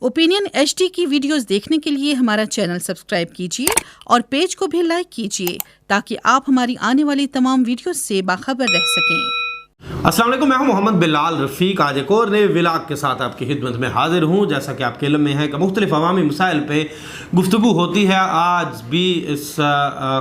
Opinion HD की videos देखने के लिए हमारा चैनल सब्सक्राइब कीजिए और पेज को भी लाइक कीजिए ताकि आप हमारी आने वाली तमाम वीडियोस से बाखबर रह सकें। अस्सलाम वालेकुम, मैं हूं मोहम्मद बिलाल रफ़ीक। आज एक और नए व्लॉग के साथ आपकी खिदमत में हाजिर हूं। जैसा कि आपके इल्म में है कि मुख्तलिफ अवामी मसाइल पे गुफ्तगू होती है। आज भी इस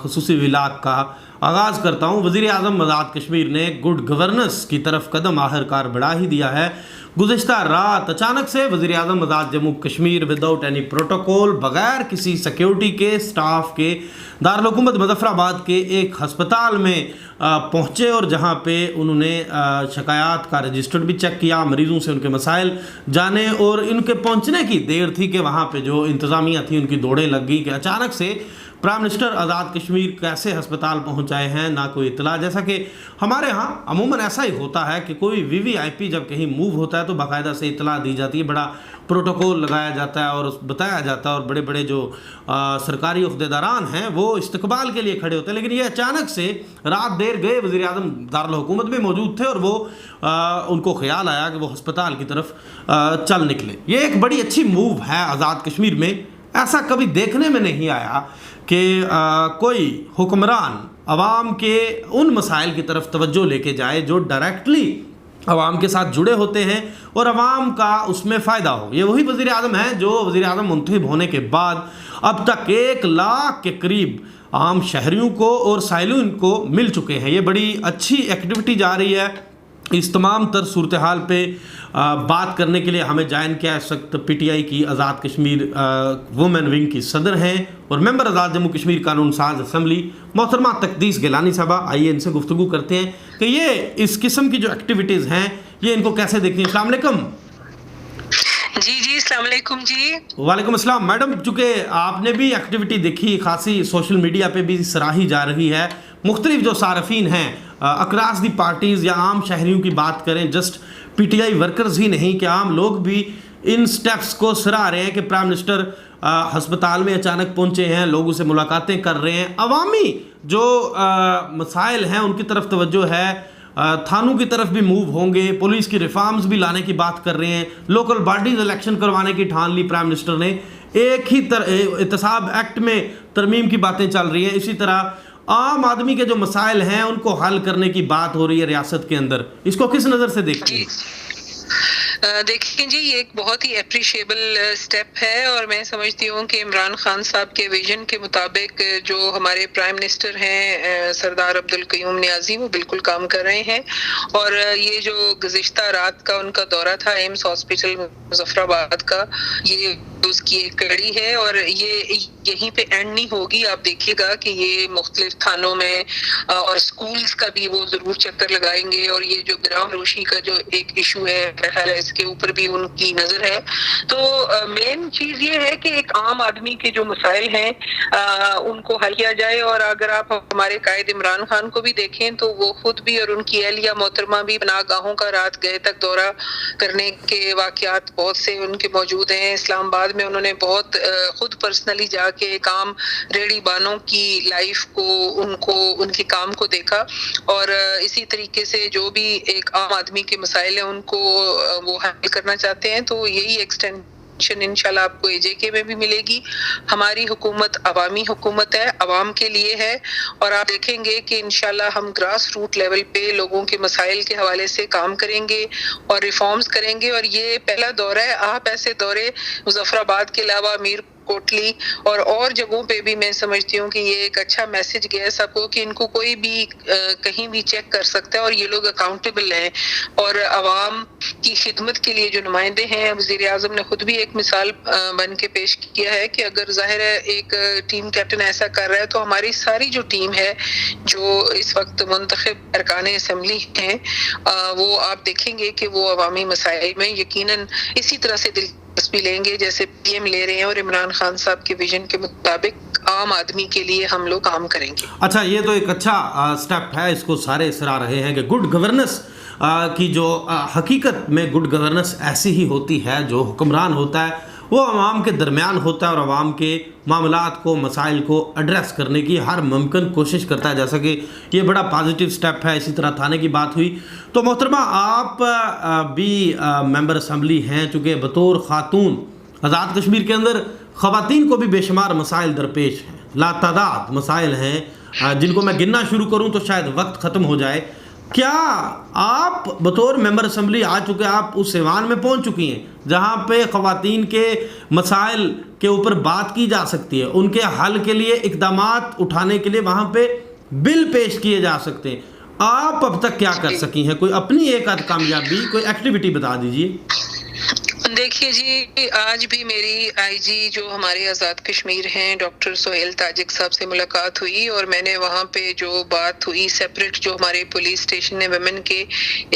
खुसूसी व्लॉग का आगाज़ करता हूं। वज़ीर आज़म आज़ाद कश्मीर ने गुड गवर्नेंस की तरफ कदम आखिरकार बढ़ा ही दिया है। गुज़िश्ता रात अचानक से वज़ीर आज़म Azad Jammu Kashmir without any protocol, बग़ैर किसी सिक्योरिटी के, स्टाफ के, दारुल हुकूमत मुज़फ़्फ़राबाद के एक हस्पताल में पहुँचे और जहाँ पे उन्होंने शिकायत का रजिस्टर भी चेक किया, मरीज़ों से उनके मसाइल जाने। और इनके पहुँचने की देर थी कि वहाँ पे जो इंतज़ामिया थी उनकी दौड़ें लग गई कि अचानक से प्राइम मिनिस्टर आज़ाद कश्मीर कैसे अस्पताल पहुंचाए हैं, ना कोई इतला। जैसा कि हमारे यहाँ अमूमन ऐसा ही होता है कि कोई VVIP जब कहीं मूव होता है तो बाकायदा से इतला दी जाती है, बड़ा प्रोटोकॉल लगाया जाता है और बताया जाता है, और बड़े बड़े जो सरकारी उहदेदारान हैं वो इस्तकबाल के लिए खड़े होते हैं। लेकिन ये अचानक से रात देर गए, वज़ीर आज़म दारुल हुकूमत में मौजूद थे और वो उनको ख्याल आया कि वो अस्पताल की तरफ चल निकले। ये एक बड़ी अच्छी मूव है आज़ाद कश्मीर में। ऐसा कभी देखने में नहीं आया कि कोई हुक्मरान अवाम के उन मसाइल की तरफ तवज्जो लेके जाए जो डायरेक्टली अवाम के साथ जुड़े होते हैं और अवाम का उसमें फ़ायदा हो। ये वही वज़ीर आज़म है जो वज़ीर आज़म मुंतखब होने के बाद अब तक 1 लाख के करीब आम शहरियों को और साइलिन को मिल चुके हैं। ये बड़ी अच्छी एक्टिविटी जा रही है। इस तमाम तर सूरत हाल पे बात करने के लिए हमें ज्वाइन किया इस वक्त PTI की आज़ाद कश्मीर वुमेन विंग की सदर हैं और मेंबर आज़ाद जम्मू कश्मीर कानून साज असम्बली मोहतरमा तकदीस गिलानी साहबा। आइए इनसे गुफ्तगू करते हैं कि ये इस किस्म की जो एक्टिविटीज़ हैं ये इनको कैसे देखती हैं। अस्सलाम वालेकुम। जी अस्सलाम वालेकुम जी। वालेकुम अस्सलाम। मैडम, चूँकि आपने भी एक्टिविटी देखी, खासी सोशल मीडिया पे भी सराही जा रही है, मुख्तलिफ जो सारफीन हैं अक्रॉस दी पार्टीज़ या आम शहरियों की बात करें, जस्ट PTI वर्कर्स ही नहीं कि आम लोग भी इन स्टेप्स को सराह रहे हैं कि प्राइम मिनिस्टर हस्पताल में अचानक पहुंचे हैं, लोगों से मुलाकातें कर रहे हैं, अवामी जो मसाइल हैं उनकी तरफ तवज्जो है, थानों की तरफ भी मूव होंगे, पुलिस की रिफॉर्म्स भी लाने की बात कर रहे हैं, लोकल बॉडीज इलेक्शन करवाने की ठान ली प्राइम मिनिस्टर ने, एक ही एहतसाब एक्ट में तरमीम की बातें चल रही हैं। इसी तरह आम आदमी के जो मसाइल हैं उनको हल करने की बात हो रही है रियासत के अंदर। इसको किस नज़र से देखते हैं? देखिए जी, ये एक बहुत ही अप्रिशिएबल स्टेप है और मैं समझती हूँ कि इमरान खान साहब के विजन के मुताबिक जो हमारे प्राइम मिनिस्टर हैं सरदार अब्दुल क़य्यूम नियाज़ी, वो बिल्कुल काम कर रहे हैं। और ये जो गुज़िश्ता रात का उनका दौरा था एम्स हॉस्पिटल मुज़फ़्फ़राबाद का, ये उसकी एक कड़ी है और ये यहीं पे एंड नहीं होगी। आप देखिएगा कि ये मुख्तलिफ थानों में और स्कूल्स का भी वो ज़रूर चक्कर लगाएंगे और ये जो ग्राम रोशी का जो एक इशू है इसके ऊपर भी उनकी नज़र है। तो मेन चीज़ ये है कि एक आम आदमी के जो मसाइल हैं उनको हल किया जाए। और अगर आप हमारे कायद इमरान खान को भी देखें तो वो खुद भी और उनकी अहलिया मोहतरमा भी पनाहगाहों का रात गए तक दौरा करने के वाक़यात बहुत से उनके मौजूद हैं। इस्लामाबाद में उन्होंने बहुत खुद पर्सनली जाके काम रेडी बानों की लाइफ को, उनको उनके काम को देखा। और इसी तरीके से जो भी एक आम आदमी के मसाइल हैं उनको वो हल करना चाहते हैं, तो यही एक्सटेंशन इंशाल्लाह आपको AJK में भी मिलेगी। हमारी हुकूमत अवामी हुकूमत है, अवाम के लिए है और आप देखेंगे कि इंशाल्लाह हम ग्रास रूट लेवल पे लोगों के मसाइल के हवाले से काम करेंगे और रिफॉर्म्स करेंगे। और ये पहला दौरा है। आप ऐसे दौरे मुज़फ़्फ़राबाद के अलावा मीर कोटली और जगहों पे भी मैं समझती हूँ कि ये एक अच्छा मैसेज गया है सबको कि इनको कोई भी कहीं भी चेक कर सकता है और ये लोग अकाउंटेबल हैं और आवाम की खिदमत के लिए जो नुमाइंदे हैं। वज़ीर आज़म ने खुद भी एक मिसाल बन के पेश किया है कि अगर ज़ाहिर है एक टीम कैप्टन ऐसा कर रहा है तो हमारी सारी जो टीम है जो इस वक्त मुंतखब अरकान असम्बली हैं वो आप देखेंगे कि वो अवामी मसाइल में यकीनन इसी तरह से दिलचस्पी लेंगे जैसे PM ले रहे हैं और इमरान खान साहब के विजन के मुताबिक आम आदमी के लिए हम लोग काम करेंगे। अच्छा, ये तो एक अच्छा स्टेप है, इसको सारे सराह रहे हैं कि गुड गवर्नेंस की जो हकीकत में गुड गवर्नेंस ऐसी ही होती है, जो हुक्मरान होता है वो आवाम के दरमियान होता है और आवाम के मामलात को, मसाइल को एड्रेस करने की हर मुमकिन कोशिश करता है। जैसा कि ये बड़ा पॉजिटिव स्टेप है। इसी तरह थाने की बात हुई तो मोहतरमा आप भी मेंबर असम्बली हैं, चूँकि बतौर ख़ातून آزاد کشمیر کے اندر خواتین کو بھی بے شمار مسائل درپیش ہیں، لاتعداد مسائل ہیں جن کو میں گننا شروع کروں تو شاید وقت ختم ہو جائے۔ کیا آپ بطور ممبر اسمبلی آ چکے، آپ اس ایوان میں پہنچ چکی ہیں جہاں پہ خواتین کے مسائل کے اوپر بات کی جا سکتی ہے، ان کے حل کے لیے اقدامات اٹھانے کے لیے وہاں پہ بل پیش کیے جا سکتے ہیں؟ آپ اب تک کیا کر سکی ہیں؟ کوئی اپنی ایک آدھ کامیابی، کوئی ایکٹیویٹی بتا دیجیے۔ دیکھیے جی، آج بھی میری آئی جی جو ہمارے آزاد کشمیر ہیں ڈاکٹر سہیل تاجک صاحب سے ملاقات ہوئی، اور میں نے وہاں پہ جو بات ہوئی سیپریٹ جو ہمارے پولیس اسٹیشن ہے ویمن کے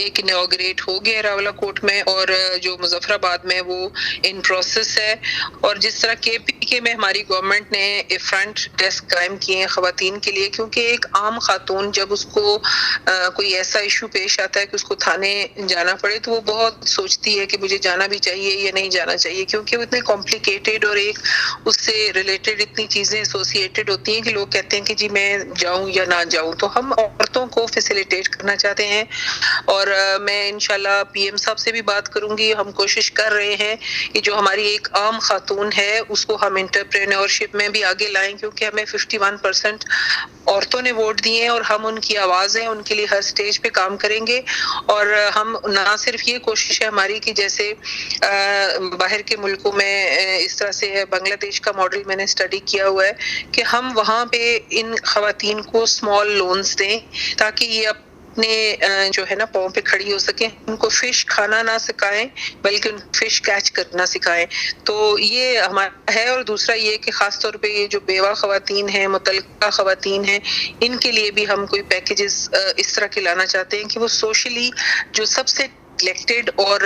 ایک انوگریٹ ہو گیا راولہ کوٹ میں، اور جو مظفر آباد میں وہ ان پروسیس ہے، اور جس طرح کے پی کے میں ہماری گورنمنٹ نے فرنٹ ڈیسک قائم کیے ہیں خواتین کے لیے، کیونکہ ایک عام خاتون جب اس کو کوئی ایسا ایشو پیش آتا ہے کہ اس کو تھانے جانا پڑے تو وہ بہت سوچتی ہے کہ مجھے جانا بھی چاہیے یا نہیں جانا چاہیے، کیونکہ وہ اتنے کمپلیکیٹڈ اور ایک اس سے ریلیٹڈ اتنی چیزیں ایسوسیٹڈ ہوتی ہیں کہ لوگ کہتے ہیں کہ جی میں جاؤں یا نہ جاؤں۔ تو ہم عورتوں کو فیسیلیٹیٹ کرنا چاہتے ہیں، اور میں انشاءاللہ پی ایم صاحب سے بھی بات کروں گی۔ ہم کوشش کر رہے ہیں کہ جو ہماری ایک عام خاتون ہے اس کو ہم انٹرپرینورشپ میں بھی آگے لائیں، کیونکہ ہمیں 51% عورتوں نے ووٹ دیے ہیں اور ہم ان کی آواز ہیں، ان کے لیے ہر سٹیج پہ کام کریں گے۔ اور ہم نہ صرف یہ کوشش ہے ہماری کہ جیسے باہر کے ملکوں میں اس طرح سے ہے، بنگلہ دیش کا ماڈل میں نے اسٹڈی کیا ہوا ہے کہ ہم وہاں پہ ان خواتین کو اسمال لونز دیں تاکہ یہ اپنے جو ہے نا پاؤں پہ کھڑی ہو سکیں، ان کو فش کھانا نہ سکھائیں بلکہ ان فش کیچ کرنا سکھائیں۔ تو یہ ہمارا ہے۔ اور دوسرا یہ کہ خاص طور پہ یہ جو بیوہ خواتین ہیں، مطلقہ خواتین ہیں، ان کے لیے بھی ہم کوئی پیکیجز اس طرح کے لانا چاہتے ہیں کہ وہ سوشلی جو سب سے نیگلیکٹڈ اور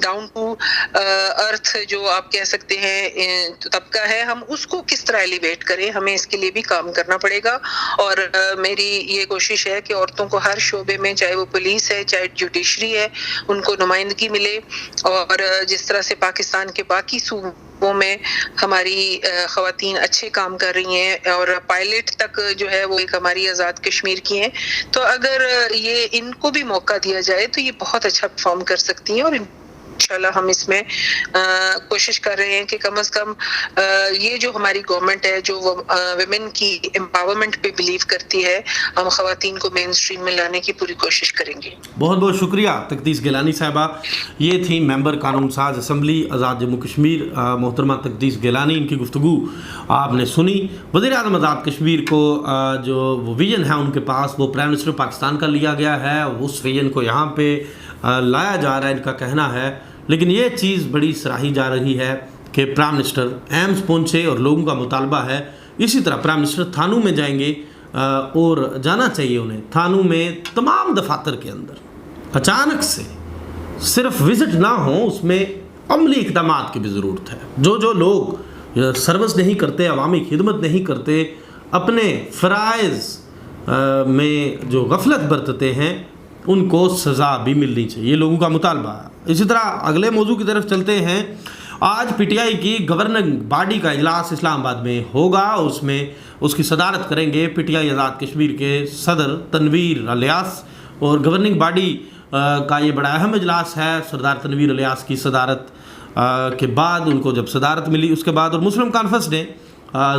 ڈاؤن ٹو ارتھ جو آپ کہہ سکتے ہیں طبقہ ہے، ہم اس کو کس طرح ایلیویٹ کریں، ہمیں اس کے لیے بھی کام کرنا پڑے گا۔ اور میری یہ کوشش ہے کہ عورتوں کو ہر شعبے میں، چاہے وہ پولیس ہے چاہے جوڈیشری ہے، ان کو نمائندگی ملے، اور جس طرح سے پاکستان کے باقی صوبوں میں ہماری خواتین اچھے کام کر رہی ہیں اور پائلٹ تک جو ہے وہ ایک ہماری آزاد کشمیر کی ہیں، تو اگر یہ ان کو بھی موقع دیا جائے تو یہ بہت اچھا پرفارم کر سکتی ہیں۔ اور انشاءاللہ ہم اس میں کوشش کر رہے ہیں کہ کم از کم یہ جو ہماری گورنمنٹ ہے جو ویمن کی امپاورمنٹ پہ بلیو کرتی ہے، ہم خواتین کو مین اسٹریم میں لانے کی پوری کوشش کریں گے۔ بہت بہت شکریہ تقدیس گیلانی صاحبہ۔ یہ تھی ممبر قانون ساز اسمبلی آزاد جموں کشمیر محترمہ تقدیس گیلانی۔ ان کی گفتگو آپ نے سنی۔ وزیر اعظم آزاد کشمیر کو جو وہ ویژن ہے ان کے پاس، وہ پرائم منسٹر پاکستان کا لیا گیا ہے، اس ویژن کو یہاں پہ لایا جا رہا ہے، ان کا کہنا ہے۔ لیکن یہ چیز بڑی سراہی جا رہی ہے کہ پرائم منسٹر ایمز پہنچے، اور لوگوں کا مطالبہ ہے اسی طرح پرائم منسٹر تھانوں میں جائیں گے، اور جانا چاہیے انہیں تھانوں میں تمام دفاتر کے اندر اچانک سے صرف وزٹ نہ ہوں، اس میں عملی اقدامات کی بھی ضرورت ہے۔ جو لوگ سروس نہیں کرتے، عوامی خدمت نہیں کرتے، اپنے فرائض میں جو غفلت برتتے ہیں، ان کو سزا بھی ملنی چاہیے، یہ لوگوں کا مطالبہ ہے۔ اسی طرح اگلے موضوع کی طرف چلتے ہیں۔ آج پی ٹی آئی کی گورننگ باڈی کا اجلاس اسلام آباد میں ہوگا، اس میں اس کی صدارت کریں گے P T I Azad Kashmir کے صدر تنویر الیاس، اور گورننگ باڈی کا یہ بڑا اہم اجلاس ہے۔ سردار تنویر الیاس کی صدارت کے بعد، ان کو جب صدارت ملی اس کے بعد، اور مسلم کانفرنس نے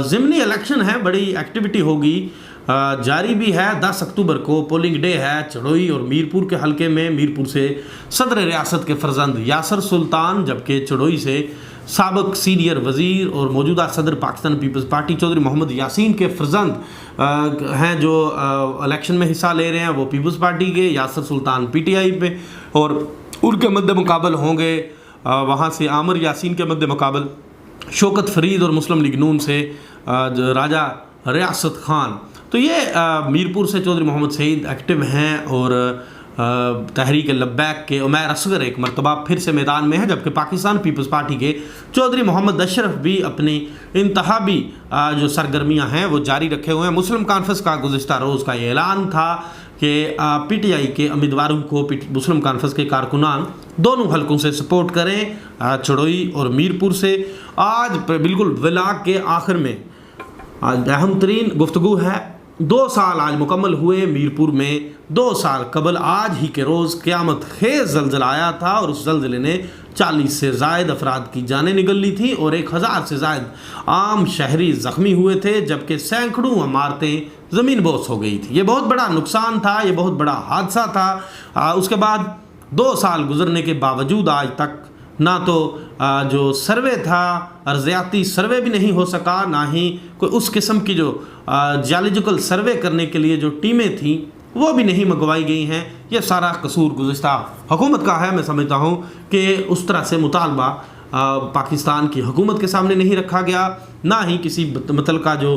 ضمنی الیکشن ہے، بڑی ایکٹیویٹی ہوگی، جاری بھی ہے۔ 10 اکتوبر کو پولنگ ڈے ہے چڑوئی اور میرپور کے حلقے میں۔ میرپور سے صدر ریاست کے فرزند یاسر سلطان، جبکہ چڑوئی سے سابق سینئر وزیر اور موجودہ صدر پاکستان پیپلز پارٹی چودھری محمد یاسین کے فرزند ہیں جو الیکشن میں حصہ لے رہے ہیں، وہ پیپلز پارٹی کے، یاسر سلطان پی ٹی آئی پہ، اور ان کے مد مقابل ہوں گے وہاں سے عامر یاسین کے مد مقابل شوکت فرید، اور مسلم لیگ نون سے راجہ ریاست خان۔ تو یہ میرپور سے چودھری محمد سعید ایکٹیو ہیں، اور تحریک لبیک کے عمیر اصغر ایک مرتبہ پھر سے میدان میں ہے، جبکہ پاکستان پیپلز پارٹی کے چودھری محمد اشرف بھی اپنی انتخابی جو سرگرمیاں ہیں وہ جاری رکھے ہوئے ہیں۔ مسلم کانفرنس کا گزشتہ روز کا یہ اعلان تھا کہ پی ٹی آئی کے امیدواروں کو مسلم کانفرنس کے کارکنان دونوں حلقوں سے سپورٹ کریں، چڑوئی اور میرپور سے۔ آج بالکل ولاگ کے آخر میں آج اہم ترین گفتگو ہے۔ 2 سال آج مکمل ہوئے میرپور میں۔ 2 سال قبل آج ہی کے روز قیامت خیز زلزلہ آیا تھا، اور اس زلزلے نے 40 से ज़ायद अफराद की जानें निकल ली थी और 1000 से ज़ायद आम शहरी ज़ख्मी हुए थे, जबकि सैकड़ों इमारतें ज़मीन बोस हो गई थी। ये बहुत बड़ा नुकसान था, ये बहुत बड़ा हादसा था। उसके बाद 2 साल गुजरने के बावजूद आज तक ना तो जो सर्वे था अर्ज़ियाती सर्वे भी नहीं हो सका, ना ही कोई उस किस्म की जो जियोलॉजिकल सर्वे करने के लिए जो टीमें थीं वो भी नहीं मंगवाई गई हैं। ये सारा कसूर गुज़िश्ता हुकूमत का है। मैं समझता हूँ कि उस तरह से मुतालबा पाकिस्तान की हुकूमत के सामने नहीं रखा गया, ना ही किसी मुतलका जो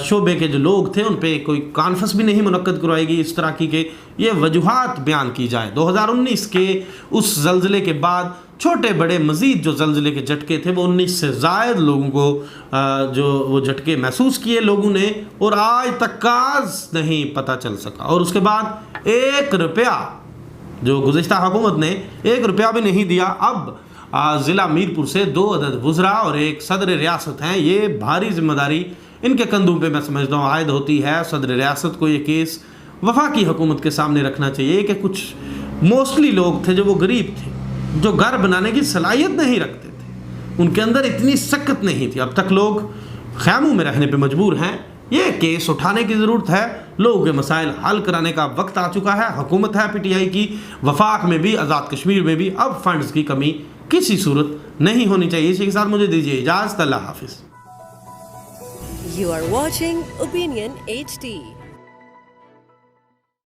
शोबे के जो लोग थे उन पे कोई कॉन्फ्रेंस भी नहीं मुनक्कद करवाई गई इस तरह की के ये वजूहात बयान की जाए। 2019 के उस ज़ल्ज़ले के बाद छोटे बड़े मज़ीद जो ज़ल्ज़ले के झटके थे वो 19 से ज़ायद लोगों को जो वो झटके महसूस किए लोगों ने, और आज तक काज नहीं पता चल सका। और उसके बाद 1 रुपया जो गुज़िश्ता हुकूमत ने 1 रुपया भी नहीं दिया। अब ज़िला मीरपुर से 2 अदद वज़रा और 1 सदर रियासत हैं, ये भारी जिम्मेदारी इनके कंधों पे मैं समझता हूँ आयद होती है। सदर रियासत को ये केस वफाकी हुकूमत के सामने रखना चाहिए कि कुछ मोस्टली लोग थे जो वो गरीब थे, जो घर बनाने की सलाहियत नहीं रखते थे, उनके अंदर इतनी सकत नहीं थी, अब तक लोग खैमों में रहने पे मजबूर हैं। ये केस उठाने की ज़रूरत है, लोगों के मसाइल हल कराने का वक्त आ चुका है। हुकूमत है PTI की, वफाक में भी आज़ाद कश्मीर में भी, अब फंड्स की कमी किसी सूरत नहीं होनी चाहिए। इसी के साथ मुझे दीजिए इजाज़त, अल्लाह हाफिज़। You are watching Opinion HD.